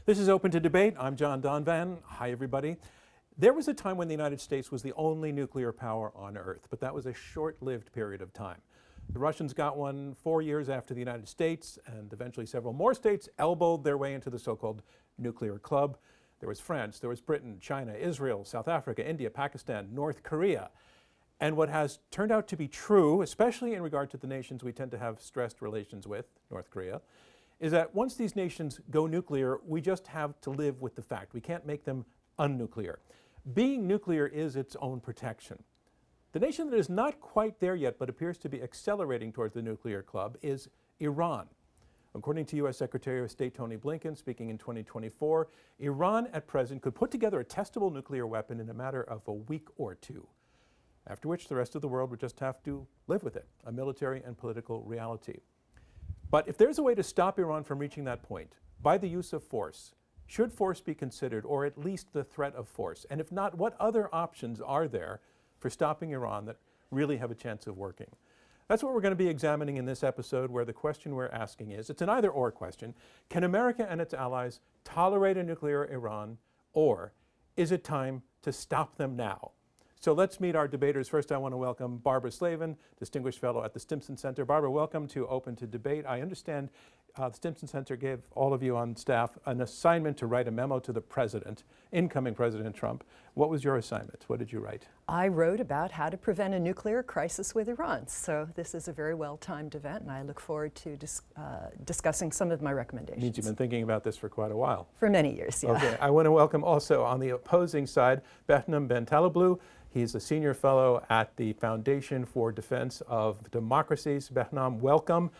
This is Open to Debate. I'm John Donvan. Hi, everybody. There was a time when the United States was the only nuclear power on Earth, but that was a short-lived period of time. The Russians got one 4 years after the United States, and eventually several more states elbowed their way into the so-called nuclear club. There was France, there was Britain, China, Israel, South Africa, India, Pakistan, North Korea. And what has turned out to be true, especially in regard to the nations we tend to have stressed relations with, North Korea, is that once these nations go nuclear, we just have to live with the fact. We can't make them unnuclear. Being nuclear is its own protection. The nation that is not quite there yet, but appears to be accelerating towards the nuclear club, is Iran. According to U.S. Secretary of State Tony Blinken, speaking in 2024, Iran at present could put together a testable nuclear weapon in a matter of a week or two, after which the rest of the world would just have to live with it, a military and political reality. But if there's a way to stop Iran from reaching that point, by the use of force, should force be considered, or at least the threat of force? And if not, what other options are there for stopping Iran that really have a chance of working? That's what we're going to be examining in this episode, where the question we're asking is, it's an either-or question: can America and its allies tolerate a nuclear Iran, or is it time to stop them now? So let's meet our debaters. First, I want to welcome Barbara Slavin, Distinguished Fellow at the Stimson Center. Barbara, welcome to Open to Debate. I understand the Stimson Center gave all of you on staff an assignment to write a memo to the president, incoming President Trump. What was your assignment? What did you write? I wrote about how to prevent a nuclear crisis with Iran. So this is a very well-timed event, and I look forward to discussing some of my recommendations. Means you've been thinking about this for quite a while. For many years, yeah. Okay. I want to welcome also on the opposing side, Behnam Ben Taleblu. He's a senior fellow at the Foundation for Defense of Democracies. Behnam, welcome.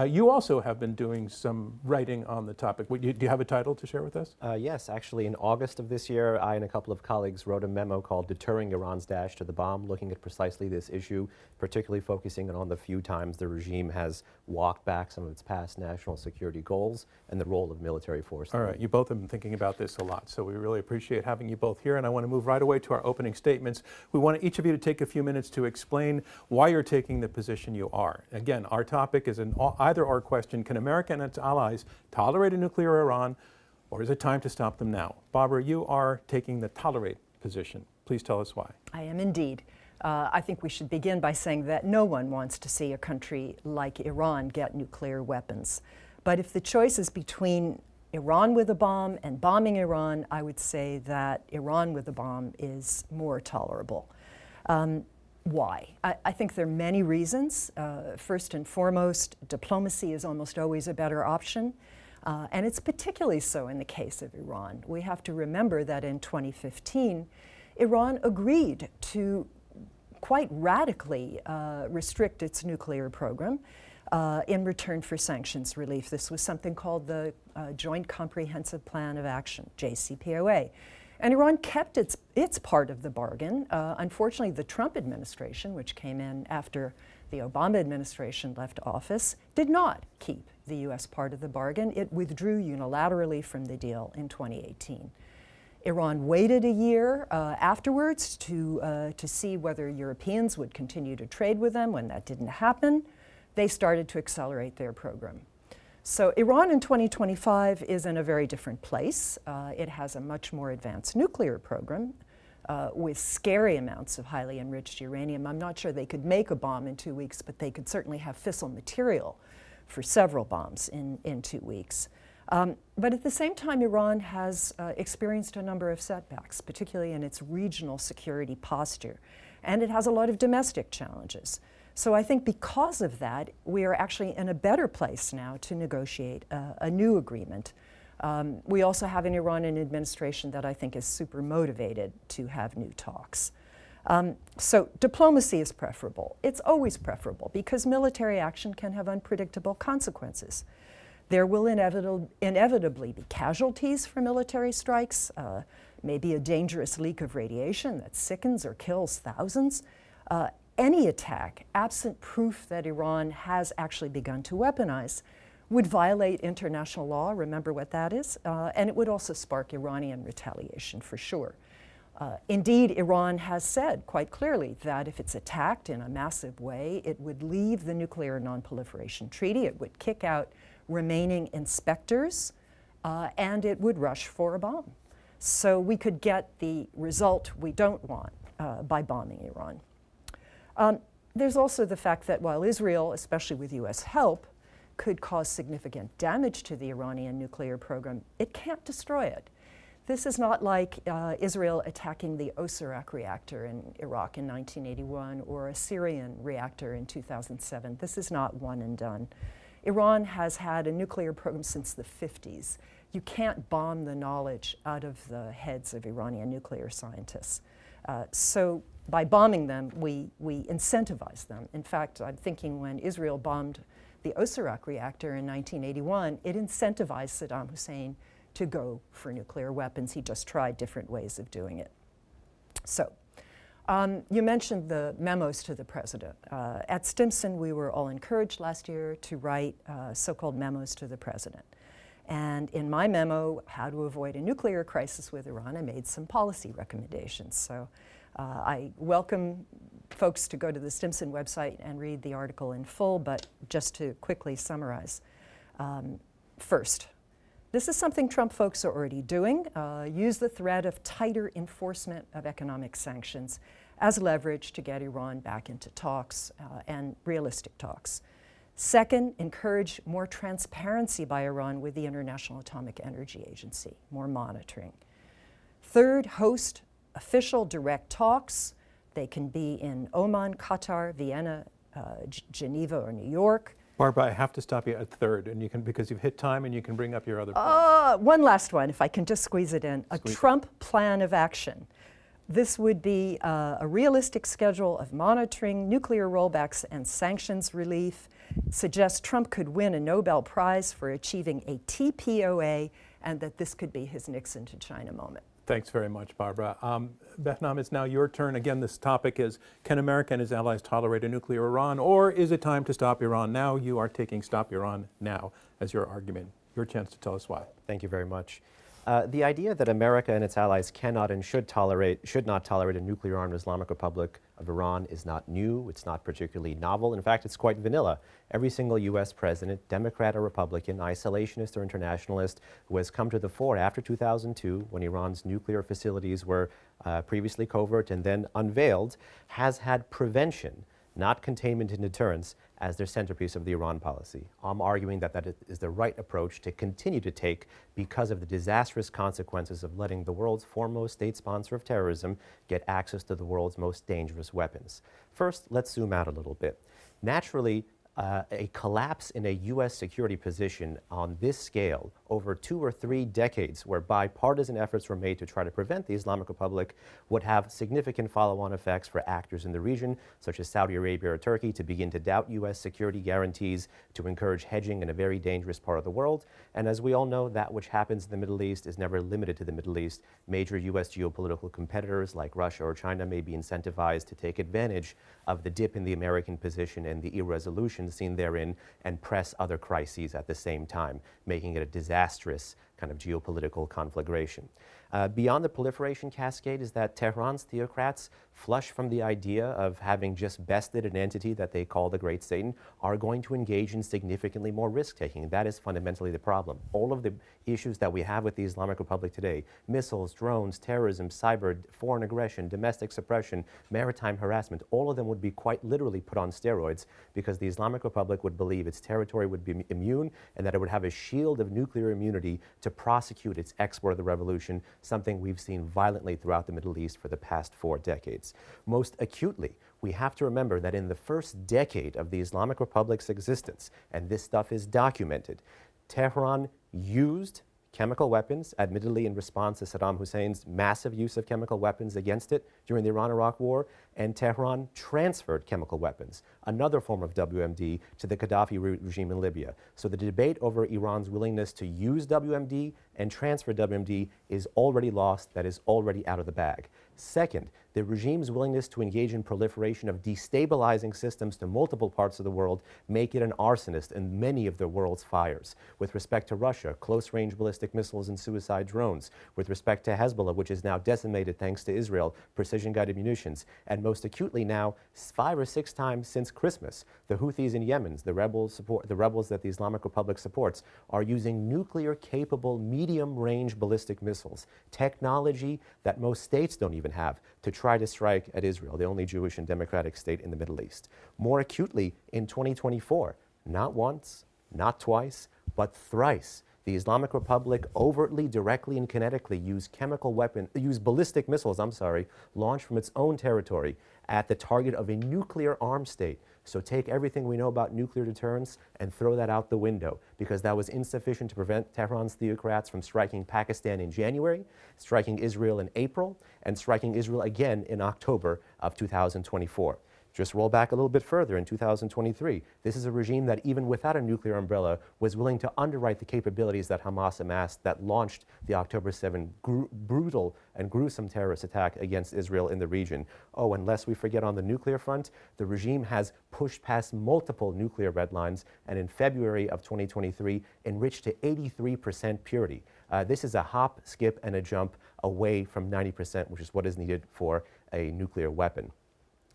You also have been doing some writing on the topic. Do you have a title to share with us? Yes, actually in August of this year, I and a couple of colleagues wrote a memo called Deterring Iran's Dash to the Bomb, looking at precisely this issue, particularly focusing on the few times the regime has walked back some of its past national security goals and the role of military force. All right, you both have been thinking about this a lot, so we really appreciate having you both here, and I want to move right away to our opening statements. We want each of you to take a few minutes to explain why you're taking the position you are. Again, our topic is an either-or question: can America and its allies tolerate a nuclear Iran, or is it time to stop them now? Barbara, you are taking the tolerate position. Please tell us why. I am indeed. I think we should begin by saying that no one wants to see a country like Iran get nuclear weapons. But if the choice is between Iran with a bomb and bombing Iran, I would say that Iran with a bomb is more tolerable. Why? I think there are many reasons. First and foremost, diplomacy is almost always a better option, and it's particularly so in the case of Iran. We have to remember that in 2015, Iran agreed to quite radically restrict its nuclear program in return for sanctions relief. This was something called the Joint Comprehensive Plan of Action, JCPOA. And Iran kept its part of the bargain. Unfortunately, the Trump administration, which came in after the Obama administration left office, did not keep the U.S. part of the bargain. It withdrew unilaterally from the deal in 2018. Iran waited a year afterwards to see whether Europeans would continue to trade with them. When that didn't happen, they started to accelerate their program. So Iran in 2025 is in a very different place. It has a much more advanced nuclear program with scary amounts of highly enriched uranium. I'm not sure they could make a bomb in 2 weeks, but they could certainly have fissile material for several bombs in 2 weeks. But at the same time, Iran has experienced a number of setbacks, particularly in its regional security posture. And it has a lot of domestic challenges. So I think because of that, we are actually in a better place now to negotiate a new agreement. We also have in Iran an administration that I think is super motivated to have new talks. So diplomacy is preferable. It's always preferable because military action can have unpredictable consequences. There will inevitably be casualties for military strikes, maybe a dangerous leak of radiation that sickens or kills thousands. Any attack, absent proof that Iran has actually begun to weaponize, would violate international law, remember what that is, and it would also spark Iranian retaliation for sure. Indeed, Iran has said quite clearly that if it's attacked in a massive way, it would leave the Nuclear Non-Proliferation Treaty, it would kick out remaining inspectors, and it would rush for a bomb. So we could get the result we don't want by bombing Iran. There's also the fact that while Israel, especially with US help, could cause significant damage to the Iranian nuclear program, it can't destroy it. This is not like Israel attacking the Osirak reactor in Iraq in 1981 or a Syrian reactor in 2007. This is not one and done. Iran has had a nuclear program since the 50s. You can't bomb the knowledge out of the heads of Iranian nuclear scientists. So by bombing them, we incentivize them. In fact, I'm thinking when Israel bombed the Osirak reactor in 1981, it incentivized Saddam Hussein to go for nuclear weapons. He just tried different ways of doing it. So, you mentioned the memos to the president. At Stimson, we were all encouraged last year to write so-called memos to the president. And in my memo, How to Avoid a Nuclear Crisis with Iran, I made some policy recommendations. So I welcome folks to go to the Stimson website and read the article in full, but just to quickly summarize. First, this is something Trump folks are already doing. Use the threat of tighter enforcement of economic sanctions as leverage to get Iran back into talks and realistic talks. Second, encourage more transparency by Iran with the International Atomic Energy Agency, more monitoring. Third, host official direct talks. They can be in Oman, Qatar, Vienna, Geneva, or New York. Barbara, I have to stop you at third, and you can, because you've hit time and you can bring up your other points. One last one, if I can just squeeze it in. A Trump plan of action. This would be a realistic schedule of monitoring, nuclear rollbacks, and sanctions relief. Suggests Trump could win a Nobel Prize for achieving a TPOA, and that this could be his Nixon to China moment. Thanks very much, Barbara. Behnam, it's now your turn. Again, this topic is, can America and its allies tolerate a nuclear Iran, or is it time to stop Iran now? You are taking Stop Iran Now as your argument. Your chance to tell us why. Thank you very much. The idea that America and its allies cannot and should not tolerate a nuclear-armed Islamic Republic of Iran is not new. It's not particularly novel. In fact, it's quite vanilla. Every single U.S. president, Democrat or Republican, isolationist or internationalist, who has come to the fore after 2002, when Iran's nuclear facilities were previously covert and then unveiled, has had prevention, not containment and deterrence, as their centerpiece of the Iran policy. I'm arguing that that is the right approach to continue to take because of the disastrous consequences of letting the world's foremost state sponsor of terrorism get access to the world's most dangerous weapons. First, let's zoom out a little bit. Naturally, a collapse in a U.S. security position on this scale over 2 or 3 decades, where bipartisan efforts were made to try to prevent the Islamic Republic, would have significant follow-on effects for actors in the region, such as Saudi Arabia or Turkey, to begin to doubt U.S. security guarantees, to encourage hedging in a very dangerous part of the world. And as we all know, that which happens in the Middle East is never limited to the Middle East. Major U.S. geopolitical competitors like Russia or China may be incentivized to take advantage of the dip in the American position and the irresolution seen therein and press other crises at the same time, making it a disastrous kind of geopolitical conflagration. Beyond the proliferation cascade is that Tehran's theocrats, flush from the idea of having just bested an entity that they call the Great Satan, are going to engage in significantly more risk-taking. That is fundamentally the problem. All of the issues that we have with the Islamic Republic today, missiles, drones, terrorism, cyber, foreign aggression, domestic suppression, maritime harassment, all of them would be quite literally put on steroids because the Islamic Republic would believe its territory would be immune and that it would have a shield of nuclear immunity to prosecute its export of the revolution, something we've seen violently throughout the Middle East for the past 4 decades. Most acutely, we have to remember that in the first decade of the Islamic Republic's existence, and this stuff is documented, Tehran used chemical weapons, admittedly in response to Saddam Hussein's massive use of chemical weapons against it during the Iran-Iraq War, and Tehran transferred chemical weapons, another form of WMD, to the Gaddafi regime in Libya. So the debate over Iran's willingness to use WMD and transfer WMD is already lost, that is already out of the bag. Second, the regime's willingness to engage in proliferation of destabilizing systems to multiple parts of the world make it an arsonist in many of the world's fires. With respect to Russia, close-range ballistic missiles and suicide drones. With respect to Hezbollah, which is now decimated thanks to Israel, precision-guided munitions. And most acutely now, 5 or 6 times since Christmas, the Houthis in Yemen, the rebels that the Islamic Republic supports, are using nuclear-capable medium-range ballistic missiles, technology that most states don't even have, to try to strike at Israel, the only Jewish and democratic state in the Middle East. More acutely, in 2024, not once, not twice, but thrice, the Islamic Republic overtly, directly, and kinetically used ballistic missiles, launched from its own territory at the target of a nuclear armed state. So take everything we know about nuclear deterrence and throw that out the window, because that was insufficient to prevent Tehran's theocrats from striking Pakistan in January, striking Israel in April, and striking Israel again in October of 2024. Just roll back a little bit further in 2023. This is a regime that, even without a nuclear umbrella, was willing to underwrite the capabilities that Hamas amassed that launched the October 7 brutal and gruesome terrorist attack against Israel in the region. Oh, and lest we forget, on the nuclear front, the regime has pushed past multiple nuclear red lines, and in February of 2023, enriched to 83% purity. This is a hop, skip, and a jump away from 90%, which is what is needed for a nuclear weapon.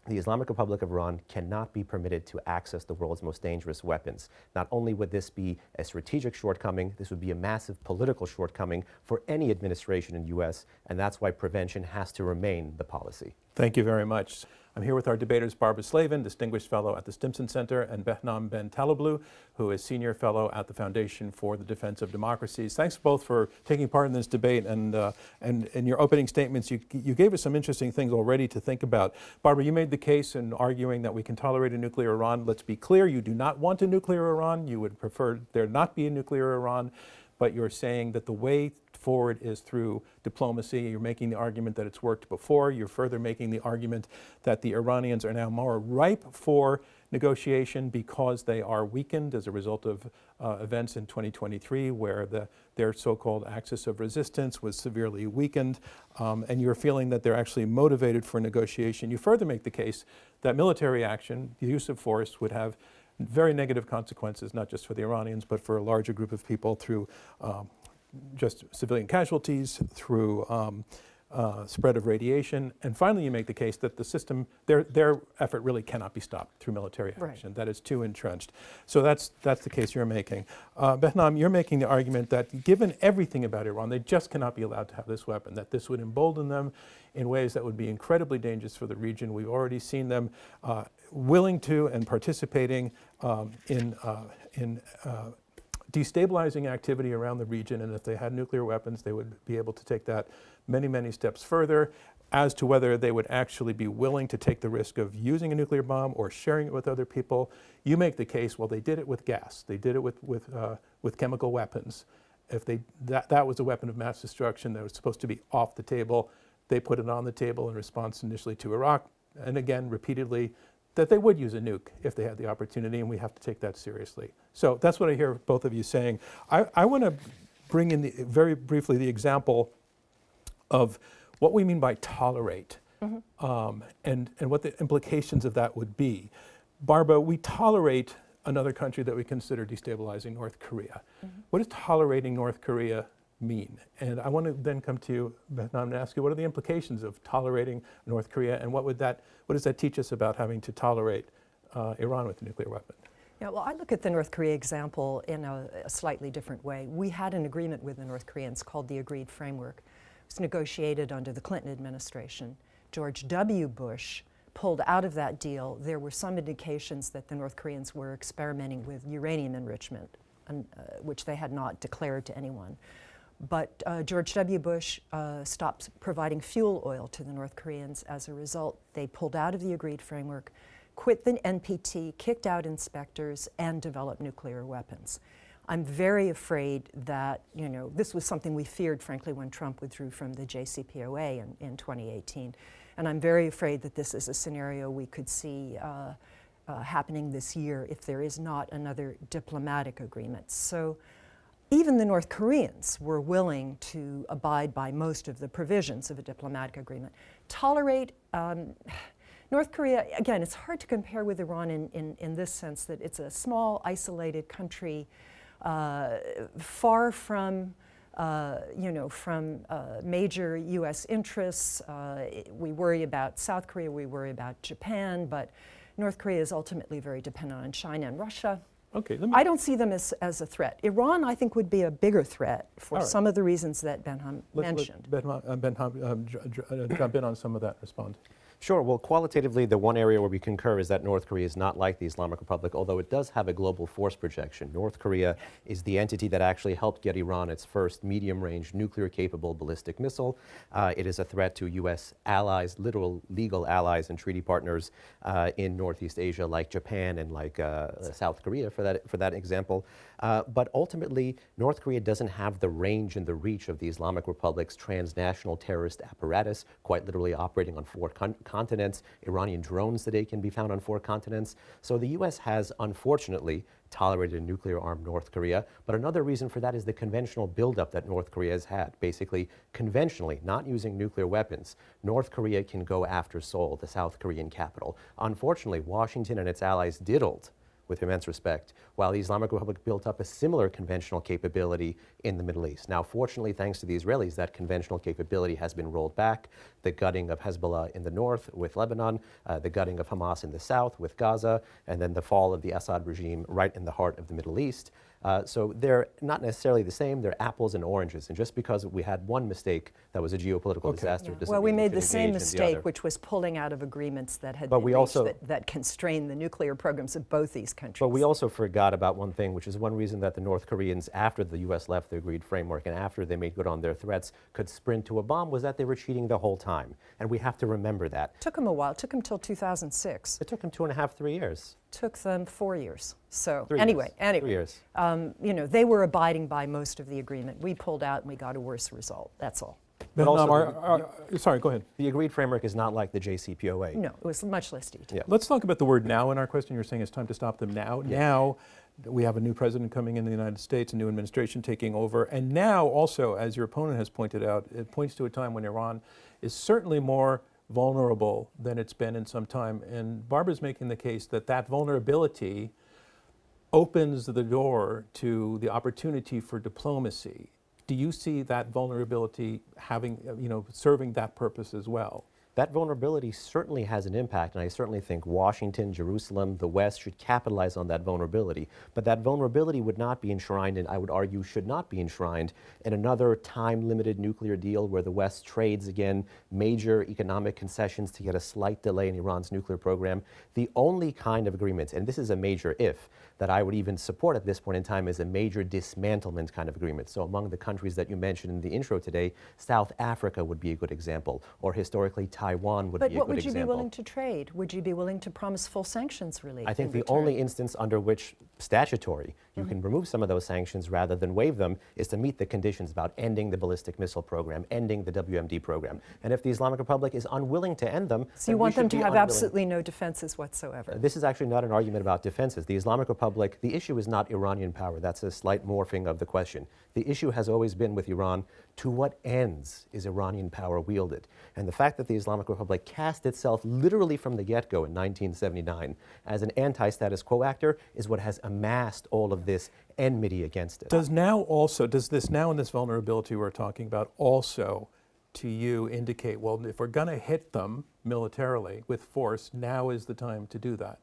The Islamic Republic of Iran cannot be permitted to access the world's most dangerous weapons. Not only would this be a strategic shortcoming, this would be a massive political shortcoming for any administration in the U.S., and that's why prevention has to remain the policy. Thank you very much. I'm here with our debaters, Barbara Slavin, Distinguished Fellow at the Stimson Center, and Behnam Ben Taleblu, who is Senior Fellow at the Foundation for the Defense of Democracies. Thanks both for taking part in this debate, and in your opening statements, you gave us some interesting things already to think about. Barbara, you made the case in arguing that we can tolerate a nuclear Iran. Let's be clear, you do not want a nuclear Iran. You would prefer there not be a nuclear Iran, but you're saying that the way forward is through diplomacy. You're making the argument that it's worked before. You're further making the argument that the Iranians are now more ripe for negotiation because they are weakened as a result of events in 2023 where their so-called axis of resistance was severely weakened, and you're feeling that they're actually motivated for negotiation. You further make the case that military action, the use of force, would have very negative consequences, not just for the Iranians, but for a larger group of people through just civilian casualties, through spread of radiation. And finally, you make the case that the system, their effort really cannot be stopped through military action. Right. That is too entrenched. So that's the case you're making. Behnam, you're making the argument that given everything about Iran, they just cannot be allowed to have this weapon, that this would embolden them in ways that would be incredibly dangerous for the region. We've already seen them willing to and participating in destabilizing activity around the region, and if they had nuclear weapons, they would be able to take that many, many steps further. As to whether they would actually be willing to take the risk of using a nuclear bomb or sharing it with other people, you make the case, well, they did it with gas, they did it with chemical weapons. If that was a weapon of mass destruction that was supposed to be off the table, they put it on the table in response initially to Iraq, and again, repeatedly, that they would use a nuke if they had the opportunity, and we have to take that seriously. So that's what I hear both of you saying. I want to bring in very briefly the example of what we mean by tolerate, and what the implications of that would be. Barbara, we tolerate another country that we consider destabilizing, North Korea. What does tolerating North Korea mean? And I want to then come to you, Behnam, and ask you, what are the implications of tolerating North Korea, and what does that teach us about having to tolerate Iran with a nuclear weapon? Yeah, well, I look at the North Korea example in a slightly different way. We had an agreement with the North Koreans called the Agreed Framework. It was negotiated under the Clinton administration. George W. Bush pulled out of that deal. There were some indications that the North Koreans were experimenting with uranium enrichment, which they had not declared to anyone. But George W. Bush stopped providing fuel oil to the North Koreans. As a result, they pulled out of the Agreed Framework, quit the NPT, kicked out inspectors, and developed nuclear weapons. I'm very afraid that, this was something we feared, frankly, when Trump withdrew from the JCPOA in 2018. And I'm very afraid that this is a scenario we could see happening this year if there is not another diplomatic agreement. So even the North Koreans were willing to abide by most of the provisions of a diplomatic agreement. Tolerate North Korea, again, it's hard to compare with Iran in this sense that it's a small, isolated country, far from major U.S. interests. We worry about South Korea, we worry about Japan, but North Korea is ultimately very dependent on China and Russia. Okay, I don't see them as a threat. Iran, I think, would be a bigger threat for some of the reasons that Behnam mentioned. Behnam jump in on some of that, respond. Sure. Well, qualitatively, the one area where we concur is that North Korea is not like the Islamic Republic, although it does have a global force projection. North Korea is the entity that actually helped get Iran its first medium-range nuclear-capable ballistic missile. It is a threat to U.S. allies, literal legal allies and treaty partners in Northeast Asia, like Japan and like South Korea, for that example. But ultimately, North Korea doesn't have the range and the reach of the Islamic Republic's transnational terrorist apparatus, quite literally operating on 4 continents. Iranian drones today can be found on 4 continents. So the U.S. has, unfortunately, tolerated a nuclear-armed North Korea. But another reason for that is the conventional buildup that North Korea has had. Basically, conventionally, not using nuclear weapons, North Korea can go after Seoul, the South Korean capital. Unfortunately, Washington and its allies diddled with immense respect, while the Islamic Republic built up a similar conventional capability in the Middle East. Now, fortunately, thanks to the Israelis, that conventional capability has been rolled back. The gutting of Hezbollah in the north with Lebanon, the gutting of Hamas in the south with Gaza, and then the fall of the Assad regime right in the heart of the Middle East. So they're not necessarily the same, they're apples and oranges. And just because we had one mistake that was a geopolitical disaster doesn't well, we mean made should the same engage in the mistake, other. which was pulling out of agreements that had But been we reached also- that constrained the nuclear programs of both these countries. But we also forgot about one thing, which is one reason that the North Koreans, after the U.S. left the agreed framework and after they made good on their threats, could sprint to a bomb, was that they were cheating the whole time. And we have to remember that. Took them a while. It took them till 2006. It took them 2.5, 3 years. Took them 4 years. So 3 anyway, years. 3 years. They were abiding by most of the agreement. We pulled out and we got a worse result. That's all. But also sorry, go ahead. The agreed framework is not like the JCPOA. No, it was much less detailed. Yeah. Let's talk about the word now in our question. You're saying it's time to stop them now. Yeah. Now, we have a new president coming in the United States, a new administration taking over. And now also, as your opponent has pointed out, it points to a time when Iran is certainly more vulnerable than it's been in some time. And Barbara's making the case that that vulnerability opens the door to the opportunity for diplomacy. Do you see that vulnerability having, serving that purpose as well? That vulnerability certainly has an impact, and I certainly think Washington, Jerusalem, the West should capitalize on that vulnerability. But that vulnerability would not be enshrined, and I would argue should not be enshrined, in another time-limited nuclear deal where the West trades, again, major economic concessions to get a slight delay in Iran's nuclear program. The only kind of agreement, and this is a major if, that I would even support at this point in time is a major dismantlement kind of agreement. So among the countries that you mentioned in the intro today, South Africa would be a good example, or historically Taiwan would be a good example. But what would you be willing to trade? Would you be willing to promise full sanctions relief? I think the only instance under which statutory you can remove some of those sanctions rather than waive them is to meet the conditions about ending the ballistic missile program, ending the WMD program. And if the Islamic Republic is unwilling to end them, so you want them to have absolutely no defenses whatsoever? This is actually not an argument about defenses. The Islamic Republic, the issue is not Iranian power. That's a slight morphing of the question. The issue has always been with Iran, to what ends is Iranian power wielded? And the fact that the Islamic Republic cast itself literally from the get-go in 1979 as an anti-status quo actor is what has amassed all of this enmity against it. Does this now and this vulnerability we're talking about also, to you, indicate, well, if we're going to hit them militarily with force, now is the time to do that?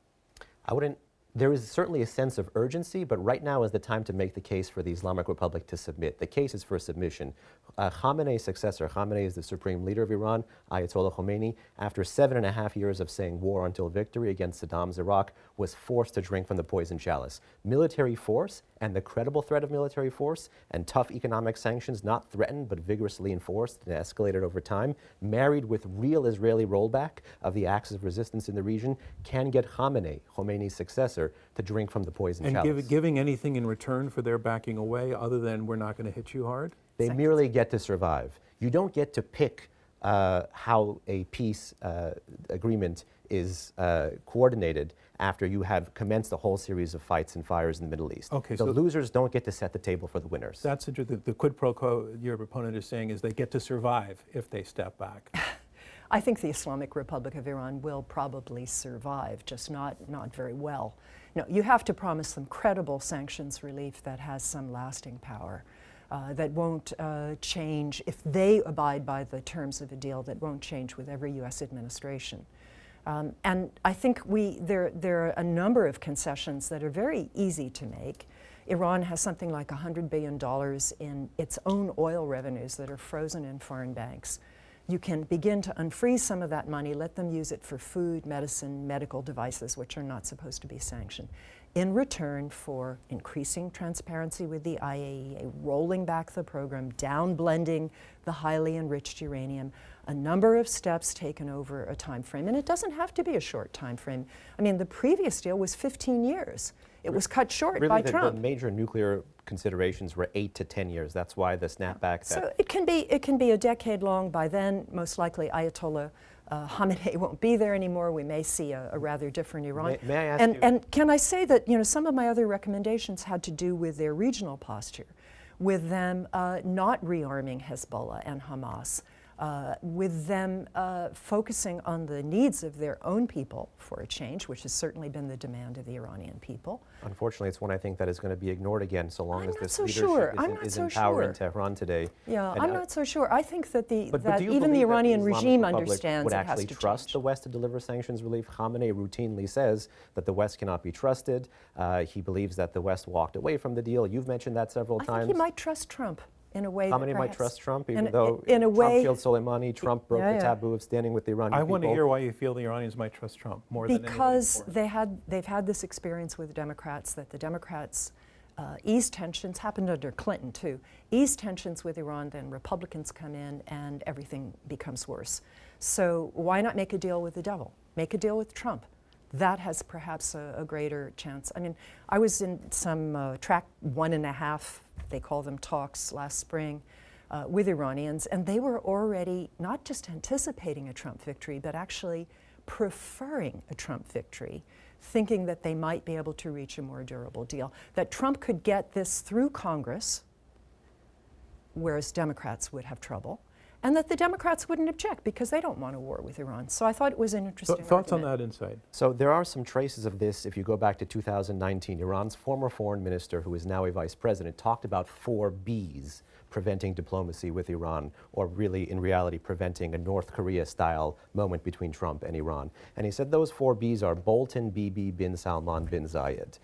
There is certainly a sense of urgency, but right now is the time to make the case for the Islamic Republic to submit. The case is for submission. Khamenei's successor, Khamenei is the supreme leader of Iran, Ayatollah Khomeini, after 7.5 years of saying war until victory against Saddam's Iraq, was forced to drink from the poison chalice. Military force and the credible threat of military force and tough economic sanctions, not threatened but vigorously enforced and escalated over time, married with real Israeli rollback of the axis of resistance in the region, can get Khamenei, Khomeini's successor, to drink from the poison chalice. And giving anything in return for their backing away other than we're not going to hit you hard? They merely get to survive. You don't get to pick how a peace agreement is coordinated after you have commenced a whole series of fights and fires in the Middle East. Okay, the so losers don't get to set the table for the winners. that's interesting. The quid pro quo your opponent is saying is they get to survive if they step back. I think the Islamic Republic of Iran will probably survive, just not very well. No, you have to promise them credible sanctions relief that has some lasting power, that won't change, if they abide by the terms of a deal, that won't change with every U.S. administration. And I think there are a number of concessions that are very easy to make. Iran has something like $100 billion in its own oil revenues that are frozen in foreign banks. You can begin to unfreeze some of that money, let them use it for food, medicine, medical devices, which are not supposed to be sanctioned, in return for increasing transparency with the IAEA, rolling back the program, downblending the highly enriched uranium, a number of steps taken over a time frame. And it doesn't have to be a short time frame. I mean, the previous deal was 15 years. It was cut short by Trump. The major nuclear considerations were 8 to 10 years. That's why the snapback. So it can be a decade long. By then, most likely Ayatollah Khamenei won't be there anymore. We may see a rather different Iran. May I ask you? And can I say that some of my other recommendations had to do with their regional posture, with them not rearming Hezbollah and Hamas, with them focusing on the needs of their own people for a change, which has certainly been the demand of the Iranian people. Unfortunately, it's one I think that is going to be ignored again so long as this leadership is in power in Tehran today. Yeah, I'm not so sure. I think that But even the Iranian regime Republic understands would it has actually to trust change. the West to deliver sanctions relief. Khamenei routinely says that the West cannot be trusted. He believes that the West walked away from the deal. You've mentioned that several times. I think he might trust Trump in a way. Khamenei might trust Trump, even though in a Trump way, killed Soleimani. Trump broke the taboo of standing with the Iranian people. I want to hear why you feel the Iranians might trust Trump more than anybody because before. they've had this experience with Democrats, that the Democrats ease tensions, happened under Clinton too, ease tensions with Iran, then Republicans come in and everything becomes worse. So why not make a deal with the devil? Make a deal with Trump. That has perhaps a greater chance. I mean, I was in some track 1.5, they call them talks, last spring with Iranians, and they were already not just anticipating a Trump victory, but actually preferring a Trump victory, thinking that they might be able to reach a more durable deal, that Trump could get this through Congress, whereas Democrats would have trouble, and that the Democrats wouldn't object because they don't want a war with Iran. So I thought it was an interesting Thoughts on argument. that insight? So there are some traces of this if you go back to 2019. Iran's former foreign minister, who is now a vice president, talked about 4 Bs preventing diplomacy with Iran, or really, in reality, preventing a North Korea-style moment between Trump and Iran. And he said those 4 Bs are Bolton, Bibi, bin Salman, bin Zayed.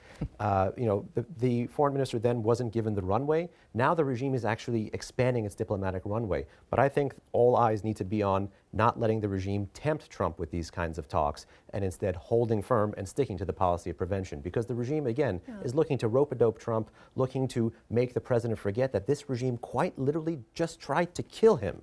The foreign minister then wasn't given the runway. Now the regime is actually expanding its diplomatic runway. But I think all eyes need to be on not letting the regime tempt Trump with these kinds of talks, and instead holding firm and sticking to the policy of prevention. Because the regime, again, is looking to rope-a-dope Trump, looking to make the president forget that this regime quite literally just tried to kill him.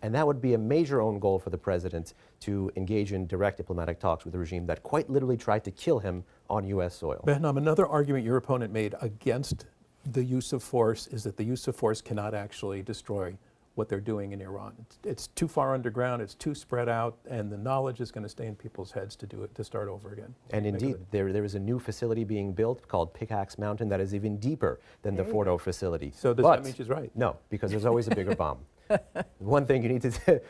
And that would be a major own goal for the president, to engage in direct diplomatic talks with a regime that quite literally tried to kill him on U.S. soil. Behnam, another argument your opponent made against the use of force is that the use of force cannot actually destroy what they're doing in Iran. It's too far underground, it's too spread out, and the knowledge is going to stay in people's heads to do it, to start over again. And indeed, there is a new facility being built called Pickaxe Mountain that is even deeper than the Fordo facility. So does that mean she's right? No, because there's always a bigger bomb. One thing you need to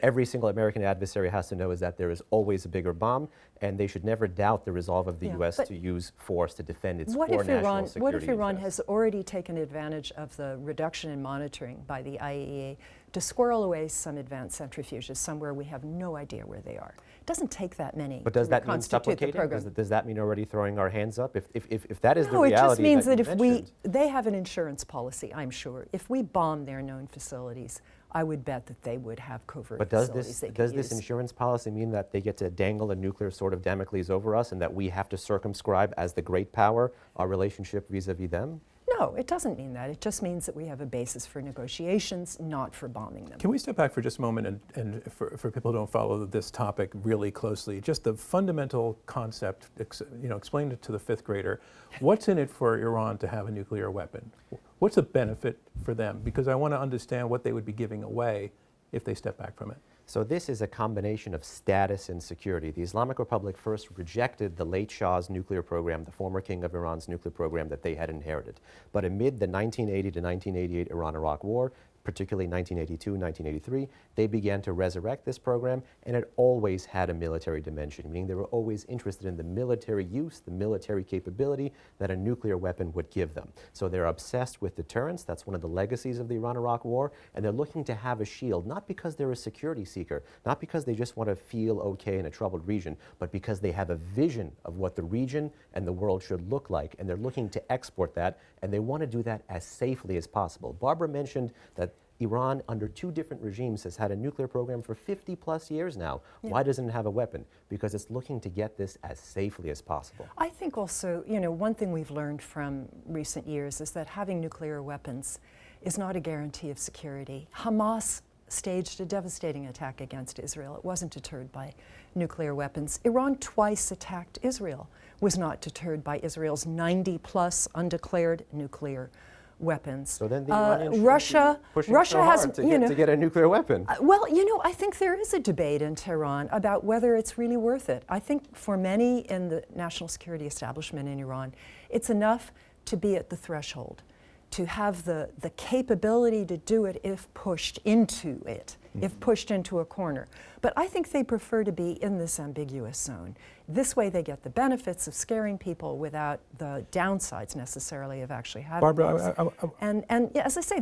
every single American adversary has to know is that there is always a bigger bomb, and they should never doubt the resolve of the U.S. to use force to defend its core national security. What if Iran interests? has already taken advantage of the reduction in monitoring by the IAEA to squirrel away some advanced centrifuges somewhere we have no idea where they are? It doesn't take that many. But does to that mean reconstitute the supplicating? program. Does that mean already throwing our hands up? If that is the No, it reality just means that you if mentioned, they have an insurance policy, I'm sure. If we bomb their known facilities, I would bet that they would have covert But does facilities they could this use. insurance policy mean that they get to dangle a nuclear sword of Damocles over us, and that we have to circumscribe, as the great power, our relationship vis-a-vis them? No, it doesn't mean that. It just means that we have a basis for negotiations, not for bombing them. Can we step back for just a moment and for people who don't follow this topic really closely, just the fundamental concept, explain it to the 5th grader. What's in it for Iran to have a nuclear weapon? What's the benefit for them? Because I want to understand what they would be giving away if they step back from it. So this is a combination of status and security. The Islamic Republic first rejected the late Shah's nuclear program, the former king of Iran's nuclear program that they had inherited. But amid the 1980 to 1988 Iran-Iraq war, particularly 1982, 1983, they began to resurrect this program, and it always had a military dimension, meaning they were always interested in the military use, the military capability that a nuclear weapon would give them. So they're obsessed with deterrence. That's one of the legacies of the Iran-Iraq war, and they're looking to have a shield, not because they're a security seeker, not because they just want to feel okay in a troubled region, but because they have a vision of what the region and the world should look like, and they're looking to export that, and they want to do that as safely as possible. Barbara mentioned that Iran, under two different regimes, has had a nuclear program for 50 plus years now. Yeah. Why doesn't it have a weapon? Because it's looking to get this as safely as possible. I think also, you know, one thing we've learned from recent years is that having nuclear weapons is not a guarantee of security. Hamas staged a devastating attack against Israel. It wasn't deterred by nuclear weapons. Iran twice attacked Israel, was not deterred by Israel's 90 plus undeclared nuclear weapons. So then the Iranians Russia has to get a nuclear weapon. Well, you know, I think there is a debate in Tehran about whether it's really worth it. I think for many in the national security establishment in Iran, it's enough to be at the threshold, to have the capability to do it if pushed into it, if pushed into a corner. But I think they prefer to be in this ambiguous zone. This way they get the benefits of scaring people without the downsides necessarily of actually having Barbara, and as I say,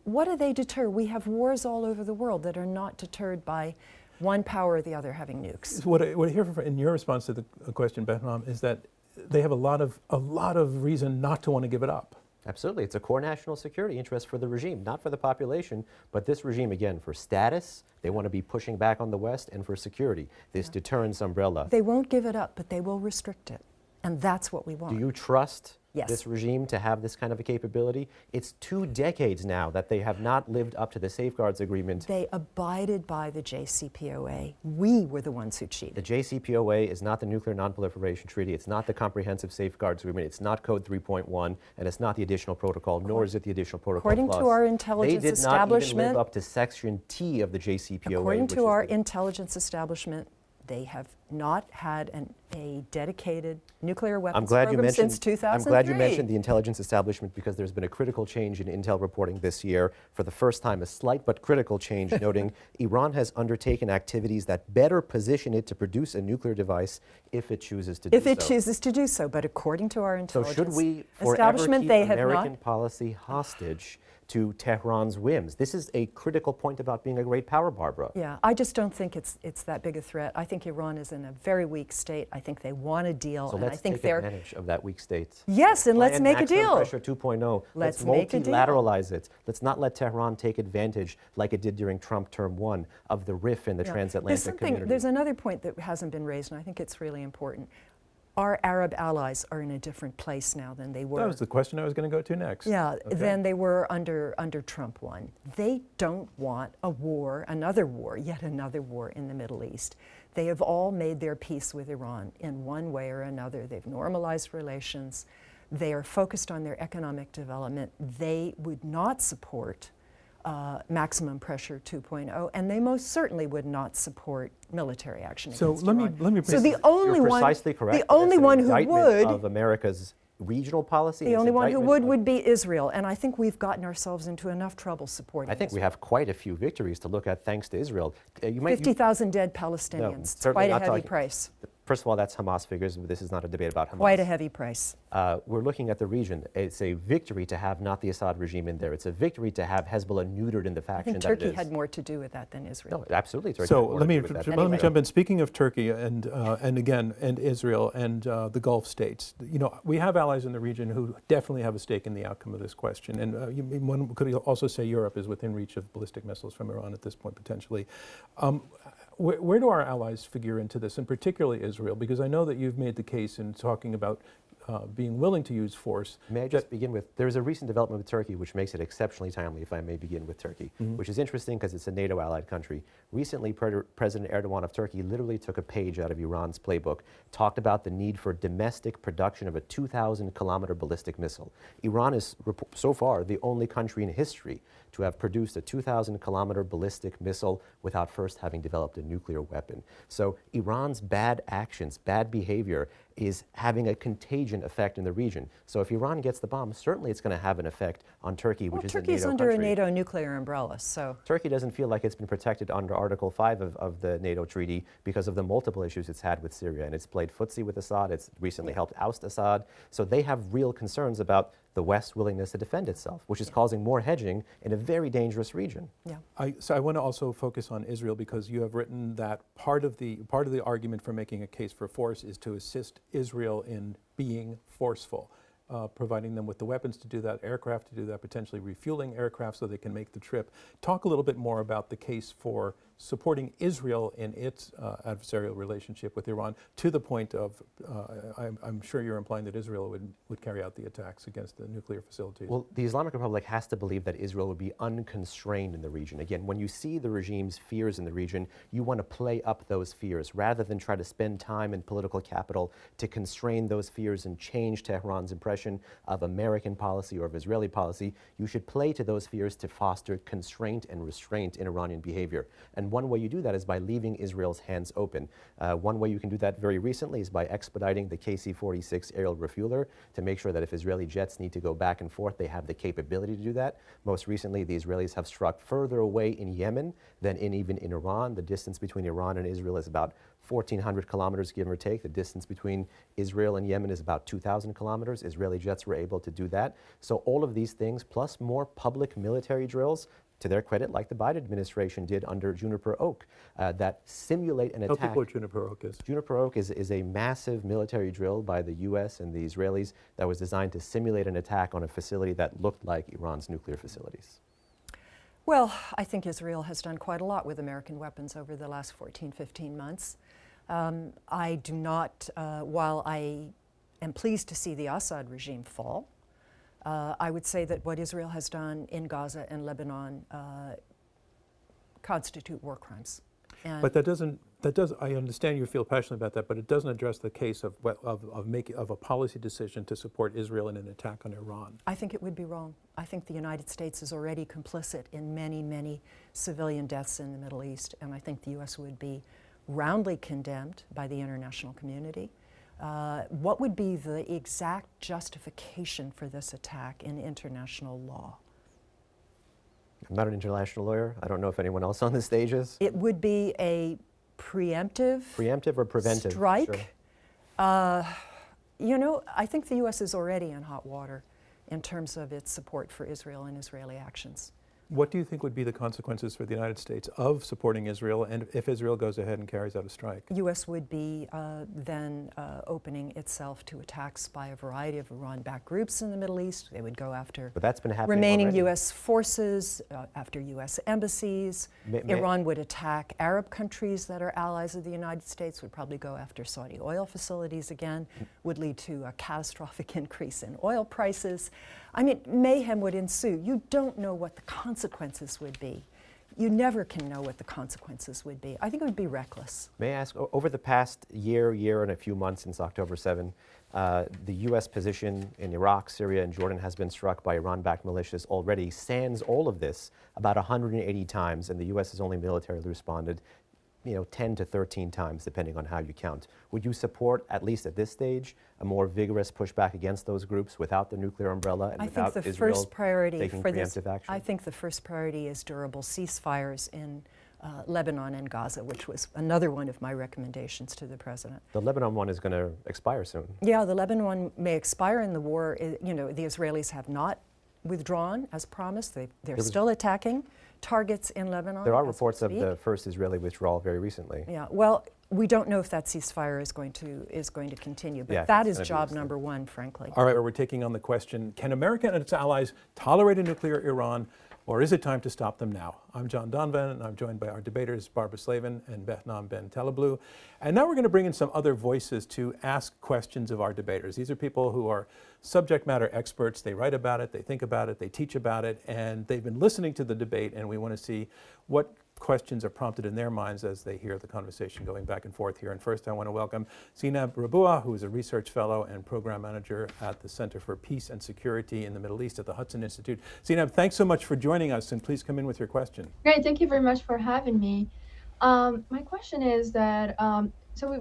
what do they deter? We have wars all over the world that are not deterred by one power or the other having nukes. What I hear in your response to the question, Behnam, is that they have a lot of reason not to want to give it up. Absolutely. It's a core national security interest for the regime, not for the population, but this regime, again, for status, they want to be pushing back on the West, and for security, this deterrence umbrella. They won't give it up, but they will restrict it. And that's what we want. Do you trust Yes. this regime to have this kind of a capability? It's 2 decades now that they have not lived up to the safeguards agreement. They abided by the JCPOA. We were the ones who cheated. The JCPOA is not the Nuclear Non-Proliferation Treaty. It's not the Comprehensive Safeguards Agreement. It's not Code 3.1, and it's not the Additional Protocol, nor is it the Additional Protocol According Plus. to our intelligence They did not even establishment, live up to Section T of the JCPOA. according to our intelligence establishment, they have not had a dedicated nuclear weapons program since 2003. I'm glad you mentioned the intelligence establishment, because there's been a critical change in intel reporting this year. For the first time, a slight but critical change, noting Iran has undertaken activities that better position it to produce a nuclear device if it chooses to do so. If it chooses to do so, but according to our intelligence So should we forever establishment, keep they have American not policy hostage to Tehran's whims? This is a critical point about being a great power, Barbara. Yeah, I just don't think it's that big a threat. I think Iran is in a very weak state. I think they want a deal, So and let's I think take they're advantage of that weak state. Yes, and let's And make a maximum deal. pressure 2.0. Let's Let's make a deal. multilateralize it. Let's not let Tehran take advantage, like it did during Trump term 1, of the rift in the Yeah. transatlantic community. There's another point that hasn't been raised, and I think it's really important. Our Arab allies are in a different place now than they were. That was the question I was going to go to next. Yeah, Okay. than they were under Trump 1. They don't want a war, another war, yet another war in the Middle East. They have all made their peace with Iran in one way or another. They've normalized relations. They are focused on their economic development. They would not support maximum pressure 2.0, and they most certainly would not support military action against Iran. let me So the only You're one, precisely correct. the only It's an one who indictment would, of America's regional policy. the It's only one who indictment would be Israel, and I think we've gotten ourselves into enough trouble supporting I think we Israel. have quite a few victories to look at thanks to Israel. You might- 50,000 dead Palestinians. It's certainly quite a not heavy talking- price. First of all, that's Hamas figures. This is not a debate about Hamas. Quite a heavy price. We're looking at the region. It's a victory to have not the Assad regime in there. It's a victory to have Hezbollah neutered in the I faction think that Turkey it is. had more to do with that than Israel. No, absolutely. Turkey So had more let to me do with that. let me Anyway. jump in. Speaking of Turkey and Israel and the Gulf states, you know, we have allies in the region who definitely have a stake in the outcome of this question. And one could also say Europe is within reach of ballistic missiles from Iran at this point potentially. Where do our allies figure into this, and particularly Israel? Because I know that you've made the case in talking about being willing to use force. May I just begin with, there's a recent development with Turkey which makes it exceptionally timely, if I may begin with Turkey, which is interesting because it's a NATO allied country. Recently, President Erdogan of Turkey literally took a page out of Iran's playbook, talked about the need for domestic production of a 2,000-kilometer ballistic missile. Iran is, so far, the only country in history to have produced a 2,000-kilometer ballistic missile without first having developed a nuclear weapon. So Iran's bad actions, bad behavior, is having a contagion effect in the region. So if Iran gets the bomb, certainly it's going to have an effect on Turkey, which is a NATO country. Turkey's under a NATO nuclear umbrella, so. Turkey doesn't feel like it's been protected under Article 5 of the NATO treaty because of the multiple issues it's had with Syria. And it's played footsie with Assad. It's recently helped oust Assad. So they have real concerns about the West's willingness to defend itself, which is causing more hedging in a very dangerous region. Yeah. So I want to also focus on Israel, because you have written that part of the argument for making a case for force is to assist Israel in being forceful, providing them with the weapons to do that, aircraft to do that, potentially refueling aircraft so they can make the trip. Talk a little bit more about the case for supporting Israel in its adversarial relationship with Iran, to the point of, I'm sure you're implying that Israel would carry out the attacks against the nuclear facilities. Well, the Islamic Republic has to believe that Israel would be unconstrained in the region. Again, when you see the regime's fears in the region, you want to play up those fears rather than try to spend time and political capital to constrain those fears and change Tehran's impression of American policy or of Israeli policy. You should play to those fears to foster constraint and restraint in Iranian behavior. And one way you do that is by leaving Israel's hands open. One way you can do that very recently is by expediting the KC-46 aerial refueler to make sure that if Israeli jets need to go back and forth, they have the capability to do that. Most recently, the Israelis have struck further away in Yemen than even in Iran. The distance between Iran and Israel is about 1,400 kilometers, give or take. The distance between Israel and Yemen is about 2,000 kilometers. Israeli jets were able to do that. So all of these things, plus more public military drills, to their credit, like the Biden administration did under Juniper Oak, that simulate an attack. Tell people what Juniper Oak is. Juniper Oak is a massive military drill by the US and the Israelis that was designed to simulate an attack on a facility that looked like Iran's nuclear facilities. Well, I think Israel has done quite a lot with American weapons over the last 14, 15 months. I do not, while I am pleased to see the Assad regime fall, I would say that what Israel has done in Gaza and Lebanon constitute war crimes. And But I understand you feel passionately about that, but it doesn't address the case of a policy decision to support Israel in an attack on Iran. I think it would be wrong. I think the United States is already complicit in many, many civilian deaths in the Middle East, and I think the U.S. would be roundly condemned by the international community. What would be the exact justification for this attack in international law? I'm not an international lawyer. I don't know if anyone else on the stage is. It would be a Preemptive or preventive? strike. Sure. You know, I think the U.S. is already in hot water in terms of its support for Israel and Israeli actions. What do you think would be the consequences for the United States of supporting Israel, and if Israel goes ahead and carries out a strike? The U.S. would be then opening itself to attacks by a variety of Iran-backed groups in the Middle East. They would go after But that's been happening remaining already. U.S. forces, after U.S. embassies. Iran would attack Arab countries that are allies of the United States, would probably go after Saudi oil facilities again, would lead to a catastrophic increase in oil prices. I mean, mayhem would ensue. You don't know what the consequences would be. You never can know what the consequences would be. I think it would be reckless. May I ask, over the past year and a few months since October 7, the U.S. position in Iraq, Syria, and Jordan has been struck by Iran-backed militias already, sans all of this, about 180 times, and the U.S. has only militarily responded 10 to 13 times, depending on how you count. Would you support, at least at this stage, a more vigorous pushback against those groups without the nuclear umbrella and without I think the Israel first priority taking for this, preemptive action? I think the first priority is durable ceasefires in Lebanon and Gaza, which was another one of my recommendations to the president. The Lebanon one is going to expire soon. Yeah, the Lebanon one may expire in the war. The Israelis have not withdrawn as promised. They're still attacking targets in Lebanon. There are as we reports of speak. the first Israeli withdrawal very recently. Yeah, well, we don't know if that ceasefire is going to continue, but Yeah, that it's is gonna be job this number one, frankly. All right, we're taking on the question, can America and its allies tolerate a nuclear Iran, or is it time to stop them now? I'm John Donvan, and I'm joined by our debaters, Barbara Slavin and Behnam Ben Taleblu. And now we're going to bring in some other voices to ask questions of our debaters. These are people who are subject matter experts. They write about it, they think about it, they teach about it, and they've been listening to the debate, and we want to see what questions are prompted in their minds as they hear the conversation going back and forth here. And first I want to welcome Zineb Riboua, who is a research fellow and program manager at the Center for Peace and Security in the Middle East at the Hudson Institute. Zineb, thanks so much for joining us, and please come in with your question. Great, thank you very much for having me. My question is that, so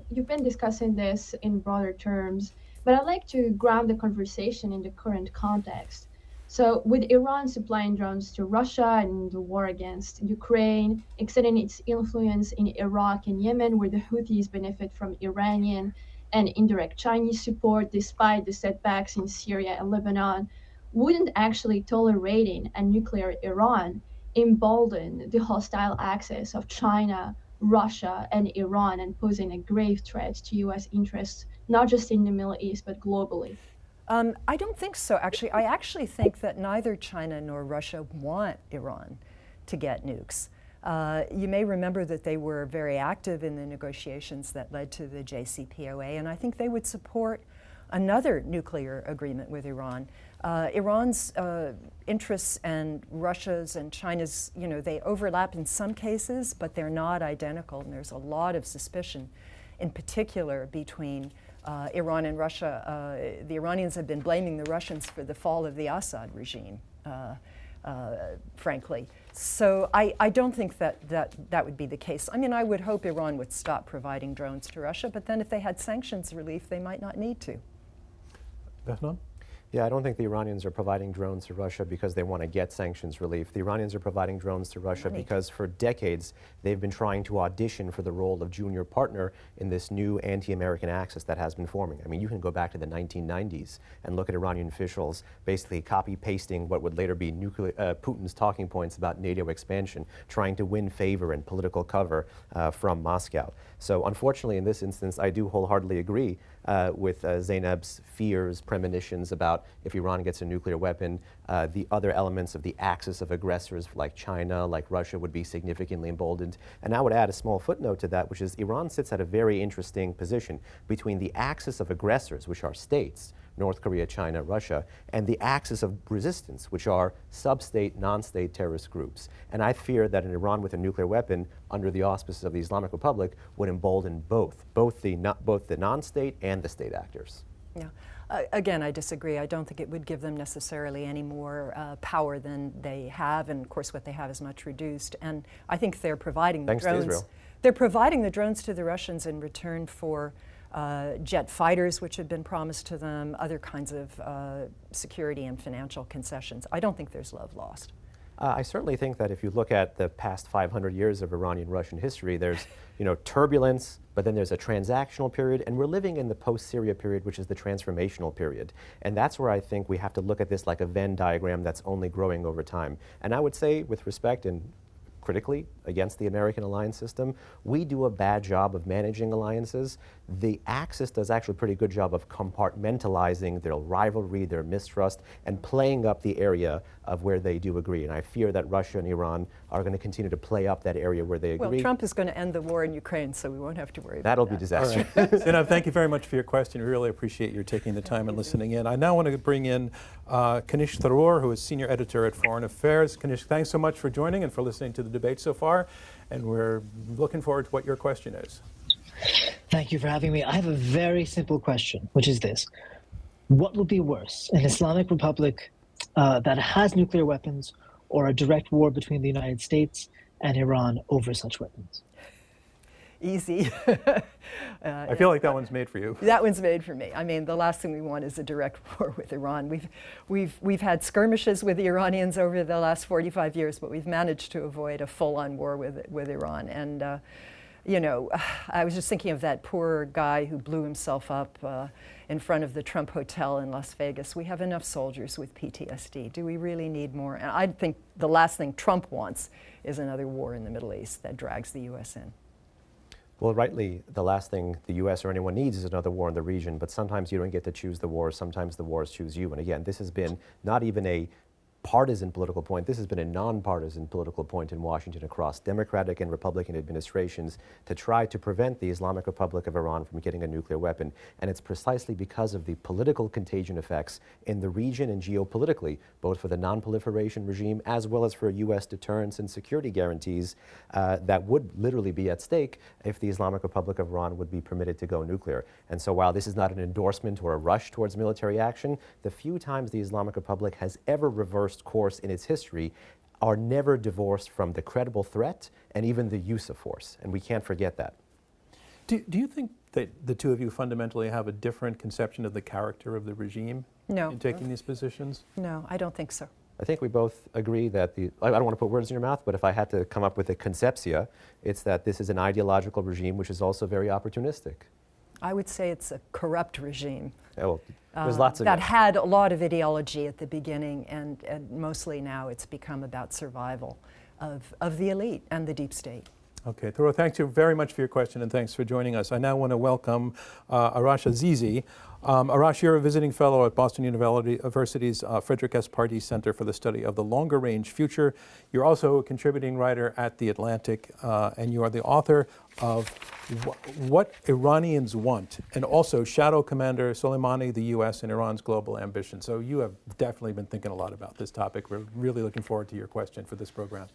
you've been discussing this in broader terms, but I'd like to ground the conversation in the current context. So with Iran supplying drones to Russia and the war against Ukraine, extending its influence in Iraq and Yemen, where the Houthis benefit from Iranian and indirect Chinese support despite the setbacks in Syria and Lebanon, wouldn't actually tolerating a nuclear Iran embolden the hostile axis of China, Russia, and Iran, and posing a grave threat to U.S. interests, not just in the Middle East, but globally? I don't think so, actually. I actually think that neither China nor Russia want Iran to get nukes. You may remember that they were very active in the negotiations that led to the JCPOA, and I think they would support another nuclear agreement with Iran. Iran's interests and Russia's and China's, they overlap in some cases, but they're not identical, and there's a lot of suspicion, in particular between Iran and Russia. The Iranians have been blaming the Russians for the fall of the Assad regime, frankly. So I don't think that would be the case. I mean, I would hope Iran would stop providing drones to Russia, but then if they had sanctions relief, they might not need to. Behnam? Yeah, I don't think the Iranians are providing drones to Russia because they want to get sanctions relief. The Iranians are providing drones to Russia because for decades they've been trying to audition for the role of junior partner in this new anti-American axis that has been forming. I mean, you can go back to the 1990s and look at Iranian officials basically copy-pasting what would later be Putin's talking points about NATO expansion, trying to win favor and political cover from Moscow. So unfortunately, in this instance, I do wholeheartedly agree with Zineb's fears, premonitions about if Iran gets a nuclear weapon, the other elements of the axis of aggressors like China, like Russia, would be significantly emboldened. And I would add a small footnote to that, which is Iran sits at a very interesting position between the axis of aggressors, which are states, North Korea, China, Russia, and the axis of resistance, which are sub-state, non-state terrorist groups. And I fear that an Iran with a nuclear weapon under the auspices of the Islamic Republic would embolden both the non-state and the state actors. Yeah. Again, I disagree. I don't think it would give them necessarily any more power than they have, and of course what they have is much reduced. And I think they're providing the drones. Thanks to Israel. They're providing the drones to the Russians in return for jet fighters, which have been promised to them, other kinds of security and financial concessions. I don't think there's love lost. I certainly think that if you look at the past 500 years of Iranian-Russian history, there's turbulence, but then there's a transactional period, and we're living in the post-Syria period, which is the transformational period. And that's where I think we have to look at this like a Venn diagram that's only growing over time. And I would say, with respect and critically against the American alliance system, we do a bad job of managing alliances. The Axis does actually a pretty good job of compartmentalizing their rivalry, their mistrust, and playing up the area of where they do agree. And I fear that Russia and Iran are going to continue to play up that area where they agree. Well, Trump is going to end the war in Ukraine, so we won't have to worry That'll about that. be disastrous. Zineb, thank you very much for your question. We really appreciate your taking the time and listening in. I now want to bring in Kanishk Tharoor, who is senior editor at Foreign Affairs. Kanishk, thanks so much for joining and for listening to the debate so far. And we're looking forward to what your question is. Thank you for having me. I have a very simple question, which is this. What will be worse, an Islamic Republic that has nuclear weapons, or a direct war between the United States and Iran over such weapons? Easy. I feel like that one's made for you. That one's made for me. I mean, the last thing we want is a direct war with Iran. We've had skirmishes with the Iranians over the last 45 years, but we've managed to avoid a full-on war with Iran. And I was just thinking of that poor guy who blew himself up in front of the Trump Hotel in Las Vegas. We have enough soldiers with PTSD. Do we really need more? And I think the last thing Trump wants is another war in the Middle East that drags the U.S. in. Well, rightly, the last thing the U.S. or anyone needs is another war in the region, but sometimes you don't get to choose the wars, sometimes the wars choose you. And again, this has been not even a partisan political point. This has been a nonpartisan political point in Washington across Democratic and Republican administrations to try to prevent the Islamic Republic of Iran from getting a nuclear weapon. And it's precisely because of the political contagion effects in the region and geopolitically, both for the non-proliferation regime as well as for U.S. deterrence and security guarantees that would literally be at stake if the Islamic Republic of Iran would be permitted to go nuclear. And so while this is not an endorsement or a rush towards military action, the few times the Islamic Republic has ever reversed course in its history are never divorced from the credible threat and even the use of force. And we can't forget that. Do you think that the two of you fundamentally have a different conception of the character of the regime No. in taking these positions? No, I don't think so. I think we both agree that I don't want to put words in your mouth, but if I had to come up with a concepcia, it's that this is an ideological regime which is also very opportunistic. I would say it's a corrupt regime. Well, there's lots of that had a lot of ideology at the beginning, and mostly now it's become about survival of the elite and the deep state. Okay, Tharoor, thank you very much for your question, and thanks for joining us. I now want to welcome Arash Azizi. Arash, you're a visiting fellow at Boston University's Frederick S. Pardee Center for the Study of the Longer Range Future. You're also a contributing writer at The Atlantic, and you are the author of What Iranians Want, and also Shadow Commander Soleimani, the U.S. and Iran's Global Ambition. So you have definitely been thinking a lot about this topic. We're really looking forward to your question for this program.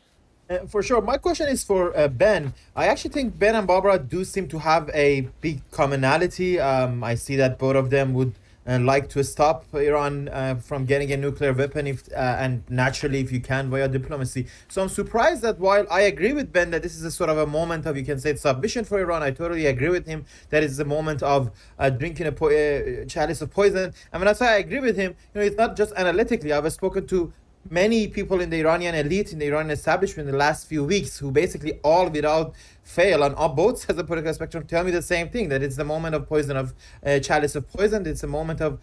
For sure. My question is for Ben. I actually think Ben and Barbara do seem to have a big commonality. I see that both of them would like to stop Iran from getting a nuclear weapon, and naturally, if you can, via diplomacy. So I'm surprised that while I agree with Ben that this is a sort of a moment of, you can say, submission for Iran, I totally agree with him that it's a moment of drinking a chalice of poison. And when I say I agree with him, it's not just analytically. I've spoken to many people in the Iranian elite, in the Iranian establishment in the last few weeks, who basically all without fail on both sides of the political spectrum tell me the same thing, that it's the moment of poison, of chalice of poison. It's a moment of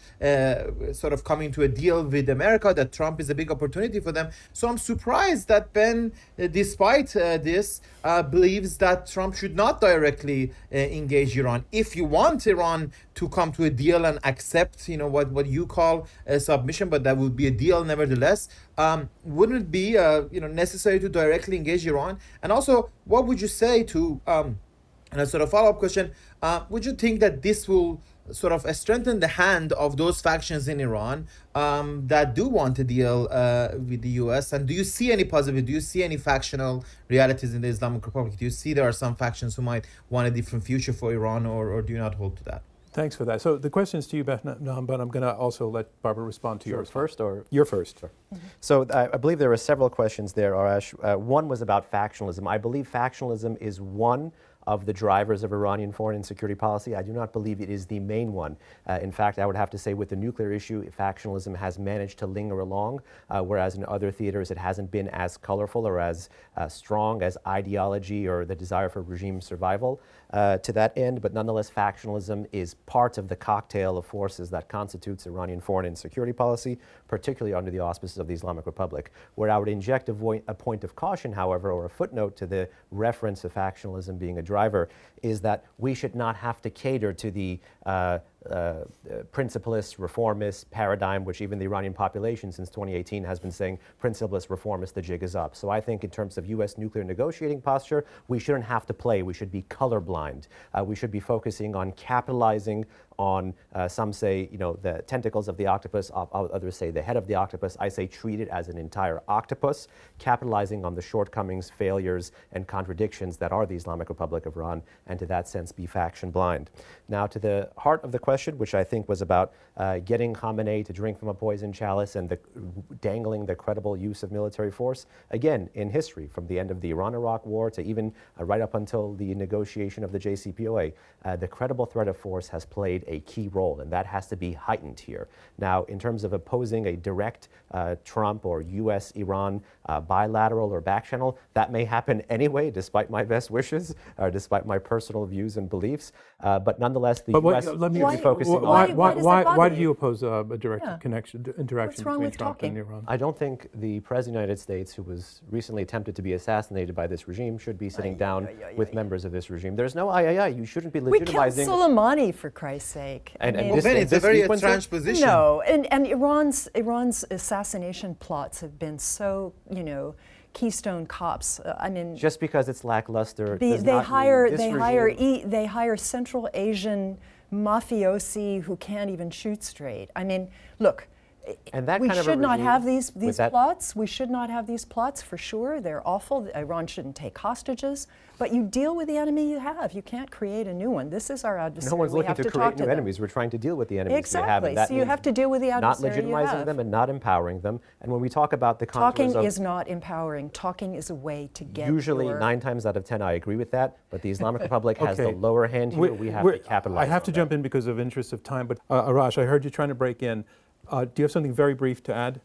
sort of coming to a deal with America, that Trump is a big opportunity for them. So I'm surprised that Ben, despite this, believes that Trump should not directly engage Iran. If you want Iran to come to a deal and accept, what you call a submission, but that would be a deal nevertheless, wouldn't it be necessary to directly engage Iran? And also, what would you say to, and a sort of follow-up question, would you think that this will sort of strengthen the hand of those factions in Iran that do want a deal with the US? And do you see any possibility? Do you see any factional realities in the Islamic Republic? Do you see there are some factions who might want a different future for Iran, or do you not hold to that? Thanks for that. So the question is to you, Behnam, but I'm going to also let Barbara respond to yours first, or you're first. Sure. Mm-hmm. So I believe there were several questions there, Arash. One was about factionalism. I believe factionalism is one of the drivers of Iranian foreign and security policy. I do not believe it is the main one. In fact, I would have to say with the nuclear issue, factionalism has managed to linger along, whereas in other theaters it hasn't been as colorful or as strong as ideology or the desire for regime survival to that end. But nonetheless, factionalism is part of the cocktail of forces that constitutes Iranian foreign and security policy, particularly under the auspices of the Islamic Republic. Where I would inject a point of caution, however, or a footnote to the reference of factionalism being a driver, is that we should not have to cater to the principlist, reformist paradigm, which even the Iranian population since 2018 has been saying, principlist, reformist, the jig is up. So I think in terms of U.S. nuclear negotiating posture, we shouldn't have to play. We should be colorblind. We should be focusing on capitalizing on, some say, the tentacles of the octopus, others say the head of the octopus. I say treat it as an entire octopus, capitalizing on the shortcomings, failures, and contradictions that are the Islamic Republic of Iran, and to that sense be faction blind. Now to the heart of the question, which I think was about getting Khamenei to drink from a poison chalice and dangling the credible use of military force. Again, in history, from the end of the Iran-Iraq War to even right up until the negotiation of the JCPOA, the credible threat of force has played a key role, and that has to be heightened here. Now, in terms of opposing a direct Trump or U.S.-Iran bilateral or back channel, that may happen anyway, despite my best wishes, or despite my personal views and beliefs. But nonetheless, the U.S. Let me focusing on... Why does that bother why do you? you oppose a direct Yeah. interaction What's wrong between with Trump talking? and Iran? I don't think the President of the United States, who was recently attempted to be assassinated by this regime, should be sitting down with members of this regime. There's no You shouldn't be We killed legitimizing... Soleimani, for Christ's sake. And I mean, this- Ben, it's a very sequence of- strange position. no, and Iran's assassination plots have been so, keystone cops. I mean, Just because it's lackluster they does not hire mean this regime... they hire Central Asian mafiosi who can't even shoot straight. I mean, look. And that we kind of a should not regime have these with that- plots. We should not have these plots for sure. They're awful. Iran shouldn't take hostages. But you deal with the enemy you have. You can't create a new one. This is our adversary. No one's We looking have to talk create new them. enemies. We're trying to deal with the enemies we have. Exactly. And that So you means have to deal with the not adversary you legitimizing have. them and not empowering them. And when we talk about the contours Talking of... is not empowering. Talking is a way to get Usually, your 9 times out of 10, I agree with that. But the Islamic Republic has the Okay. lower hand here. We have to capitalize I have on to that. jump in because of interest of time, but Arash, I heard you trying to break in. Do you have something very brief to add?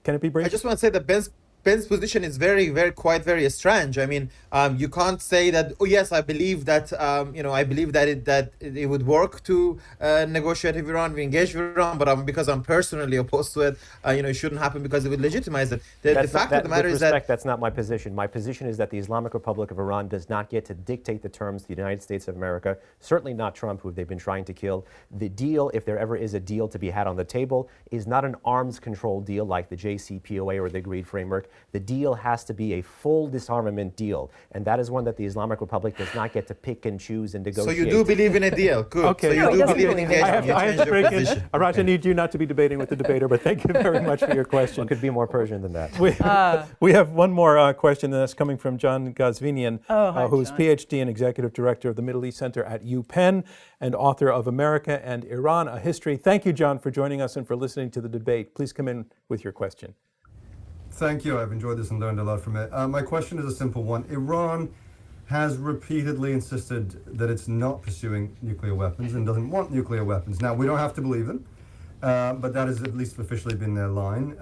Can it be brief? I just want to say that Ben's position is very strange. I mean, you can't say that. Oh yes, I believe that. I believe that it would work to negotiate with Iran, we engage with Iran. But because I'm personally opposed to it, it shouldn't happen because it would legitimize it. The fact of the matter is that that's not my position. My position is that the Islamic Republic of Iran does not get to dictate the terms to the United States of America. Certainly not Trump, who they've been trying to kill. The deal, if there ever is a deal to be had on the table, is not an arms control deal like the JCPOA or the Agreed Framework. The deal has to be a full disarmament deal, and that is one that the Islamic Republic does not get to pick and choose and so negotiate. you do believe in a deal. Good. Okay. So No, you he do doesn't believe in believe in it. engagement. You I have change to your break in. position. Arash, I need you not to be debating with the debater, but thank you very much for your question. What could be more Persian than that? We have one more question that's coming from John Ghazvinian, hi, who's John. PhD and Executive Director of the Middle East Center at UPenn and author of America and Iran, A History. Thank you, John, for joining us and for listening to the debate. Please come in with your question. Thank you. I've enjoyed this and learned a lot from it. My question is a simple one. Iran has repeatedly insisted that it's not pursuing nuclear weapons and doesn't want nuclear weapons. Now, we don't have to believe them, but that has at least officially been their line.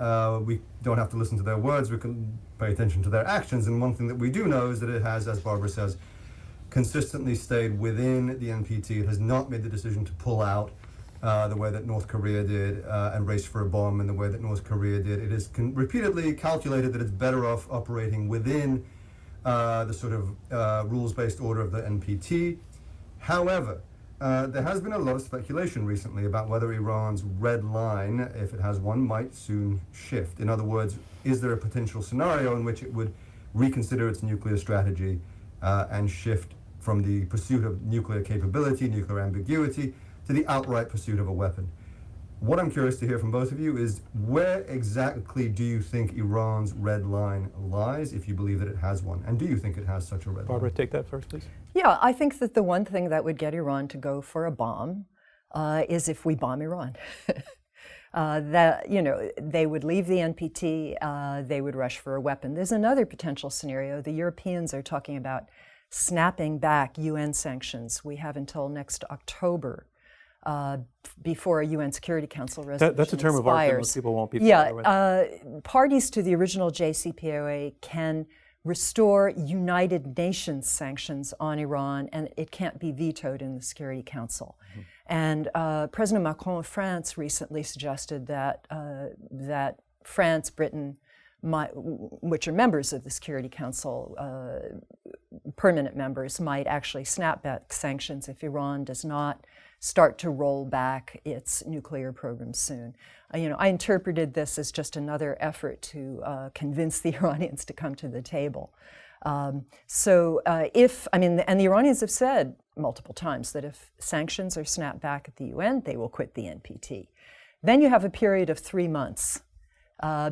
We don't have to listen to their words. We can pay attention to their actions. And one thing that we do know is that it has, as Barbara says, consistently stayed within the NPT. It has not made the decision to pull out the way that North Korea did and race for a bomb in the way that North Korea did. It has repeatedly calculated that it's better off operating within the sort of rules-based order of the NPT. However, there has been a lot of speculation recently about whether Iran's red line, if it has one, might soon shift. In other words, is there a potential scenario in which it would reconsider its nuclear strategy and shift from the pursuit of nuclear capability, nuclear ambiguity, to the outright pursuit of a weapon? What I'm curious to hear from both of you is, where exactly do you think Iran's red line lies, if you believe that it has one? And do you think it has such a red Barbara, line? take that first, please. Yeah, I think that the one thing that would get Iran to go for a bomb is if we bomb Iran. They would leave the NPT, they would rush for a weapon. There's another potential scenario. The Europeans are talking about snapping back UN sanctions. We have until next October before a UN Security Council resolution That's a term of art that expires. most people won't be familiar with. Parties to the original JCPOA can restore United Nations sanctions on Iran, and it can't be vetoed in the Security Council. Mm-hmm. And President Macron of France recently suggested that France, Britain, which are members of the Security Council, permanent members, might actually snap back sanctions if Iran does not start to roll back its nuclear program soon. I interpreted this as just another effort to convince the Iranians to come to the table. And the Iranians have said multiple times that if sanctions are snapped back at the UN, they will quit the NPT. Then you have a period of 3 months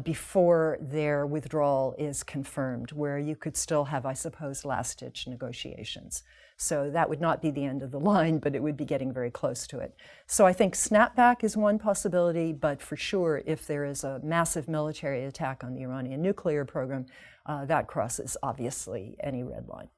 before their withdrawal is confirmed, where you could still have, I suppose, last-ditch negotiations. So that would not be the end of the line, but it would be getting very close to it. So I think snapback is one possibility, but for sure, if there is a massive military attack on the Iranian nuclear program, that crosses, obviously, any red line.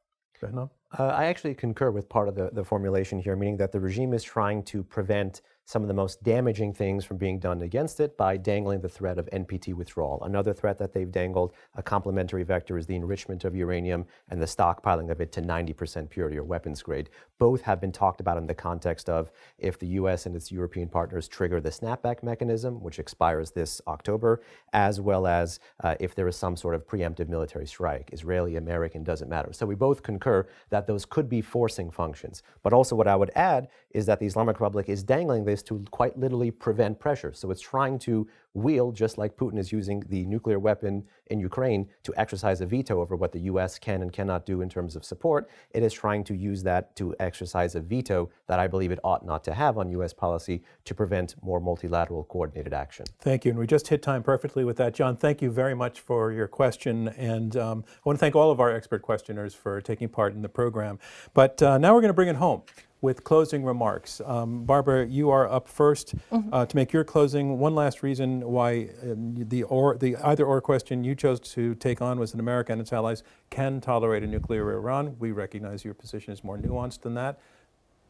Behnam? I actually concur with part of the formulation here, meaning that the regime is trying to prevent some of the most damaging things from being done against it by dangling the threat of NPT withdrawal. Another threat that they've dangled, a complementary vector, is the enrichment of uranium and the stockpiling of it to 90% purity or weapons grade. Both have been talked about in the context of if the US and its European partners trigger the snapback mechanism, which expires this October, as well as if there is some sort of preemptive military strike. Israeli, American, doesn't matter. So we both concur that those could be forcing functions. But also what I would add is that the Islamic Republic is dangling this to quite literally prevent pressure. So it's trying to wield, just like Putin is using the nuclear weapon in Ukraine to exercise a veto over what the US can and cannot do in terms of support, it is trying to use that to exercise a veto that I believe it ought not to have on US policy to prevent more multilateral coordinated action. Thank you. And we just hit time perfectly with that. John, thank you very much for your question. And I want to thank all of our expert questioners for taking part in the program. But now we're going to bring it home with closing remarks. Barbara, you are up first to make your closing. One last reason why the either-or question you chose to take on was that America and its allies can tolerate a nuclear Iran. We recognize your position is more nuanced than that,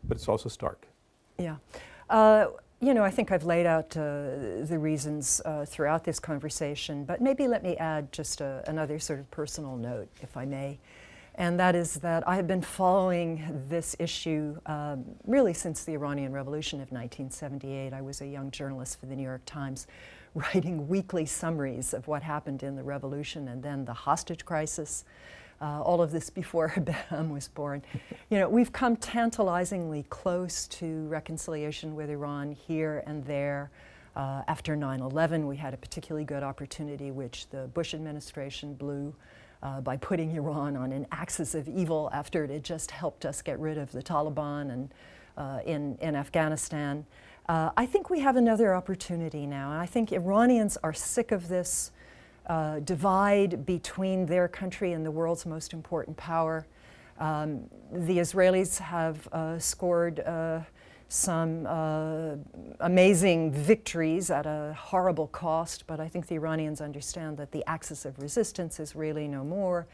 but it's also stark. Yeah. You know, I think I've laid out the reasons throughout this conversation, but maybe let me add just another sort of personal note, if I may. And that is that I have been following this issue really since the Iranian Revolution of 1978. I was a young journalist for the New York Times, writing weekly summaries of what happened in the revolution and then the hostage crisis. All of this before Behnam was born. You know, we've come tantalizingly close to reconciliation with Iran here and there. After 9/11, we had a particularly good opportunity, which the Bush administration blew by putting Iran on an axis of evil after it had just helped us get rid of the Taliban and in Afghanistan. I think we have another opportunity now, and I think Iranians are sick of this divide between their country and the world's most important power. The Israelis have scored some amazing victories at a horrible cost, but I think the Iranians understand that the axis of resistance is really no more,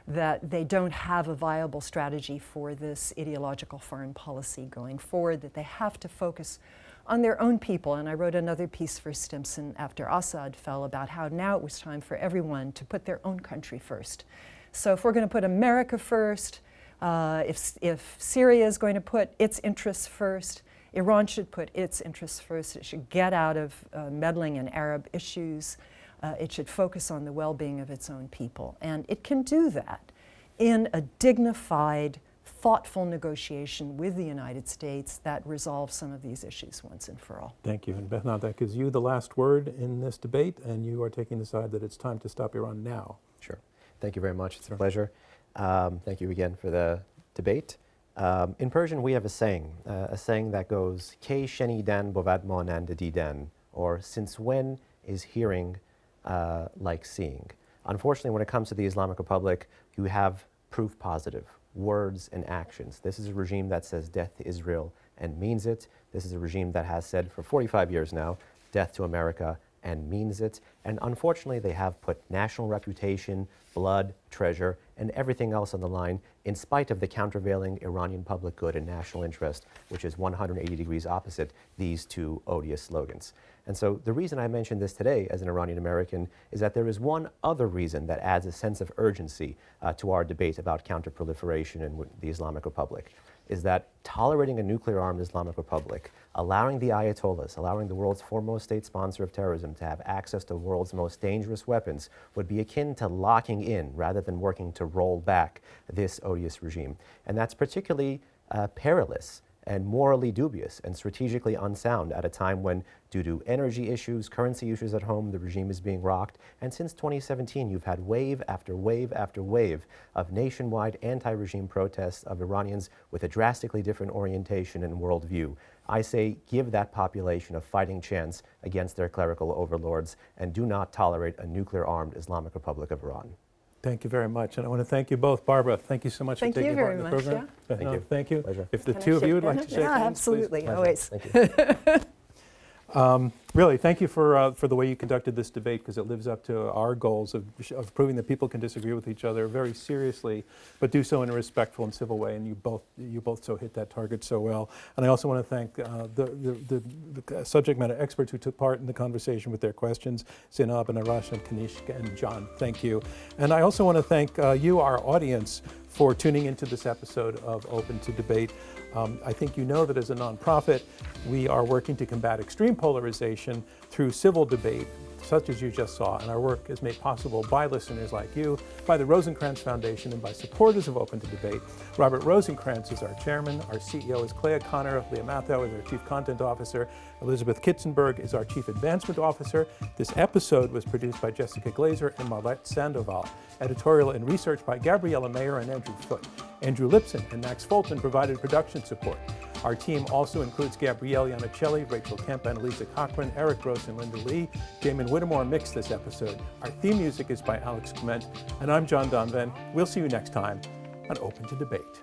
that they don't have a viable strategy for this ideological foreign policy going forward, that they have to focus on their own people. And I wrote another piece for Stimson after Assad fell about how now it was time for everyone to put their own country first. So if we're going to put America first, if Syria is going to put its interests first, Iran should put its interests first. It should get out of meddling in Arab issues. It should focus on the well-being of its own people. And it can do that in a dignified, thoughtful negotiation with the United States that resolves some of these issues once and for all. Thank you. And Behnam, that gives you the last word in this debate, and you are taking the side that it's time to stop Iran now. Sure. Thank you very much. It's a pleasure. Thank you again for the debate. In Persian, we have a saying that goes, Ke shenidan bovad monand didan, or since when is hearing like seeing? Unfortunately, when it comes to the Islamic Republic, you have proof positive, words and actions. This is a regime that says death to Israel and means it. This is a regime that has said for 45 years now, death to America and means it. And unfortunately, they have put national reputation, blood, treasure, and everything else on the line in spite of the countervailing Iranian public good and national interest, which is 180 degrees opposite these two odious slogans. And so the reason I mention this today as an Iranian American is that there is one other reason that adds a sense of urgency to our debate about counterproliferation in the Islamic Republic, is that tolerating a nuclear-armed Islamic Republic, allowing the Ayatollahs, allowing the world's foremost state sponsor of terrorism to have access to the world's most dangerous weapons would be akin to locking in rather than working to roll back this odious regime. And that's particularly perilous and morally dubious and strategically unsound at a time when, due to energy issues, currency issues at home, the regime is being rocked. And since 2017, you've had wave after wave after wave of nationwide anti-regime protests of Iranians with a drastically different orientation and worldview. I say give that population a fighting chance against their clerical overlords and do not tolerate a nuclear-armed Islamic Republic of Iran. Thank you very much. And I want to thank you both. Barbara, thank you so much for taking part in the program. Thank you. Thank you. Pleasure. If the two of you would like to shake hands, absolutely, please. always. Thank you. Really, thank you for the way you conducted this debate, because it lives up to our goals of proving that people can disagree with each other very seriously, but do so in a respectful and civil way. And you both so hit that target so well. And I also want to thank the subject matter experts who took part in the conversation with their questions, Zineb and Arash and Kanishk and John. Thank you. And I also want to thank you, our audience, for tuning into this episode of Open to Debate. I think you know that as a nonprofit, we are working to combat extreme polarization through civil debate, such as you just saw, and our work is made possible by listeners like you, by the Rosencrantz Foundation, and by supporters of Open to Debate. Robert Rosencrantz is our chairman, our CEO is Clea Connor, Leah Matthau is our chief content officer, Elizabeth Kitzenberg is our chief advancement officer. This episode was produced by Jessica Glazer and Marlette Sandoval. Editorial and research by Gabriella Mayer and Andrew Foote. Andrew Lipson and Max Fulton provided production support. Our team also includes Gabrielle Iannicelli, Rachel Kemp, Annalisa Cochran, Eric Gross, and Linda Lee. Jamin Whittemore mixed this episode. Our theme music is by Alex Clement, and I'm John Donvan. We'll see you next time on Open to Debate.